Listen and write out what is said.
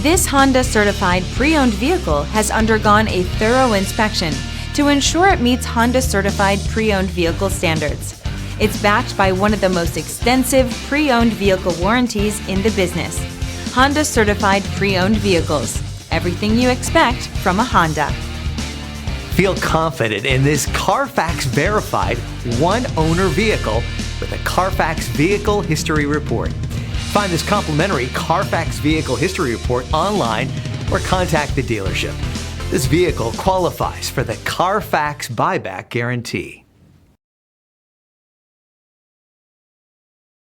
This Honda certified pre-owned vehicle has undergone a thorough inspection to ensure it meets Honda certified pre-owned vehicle standards. It's backed by one of the most extensive pre-owned vehicle warranties in the business. Honda certified pre-owned vehicles. Everything you expect from a Honda. Feel confident in this CARFAX verified one-owner vehicle with a CARFAX Vehicle History Report. Find this complimentary CARFAX Vehicle History Report online or contact the dealership. This vehicle qualifies for the CARFAX buyback guarantee.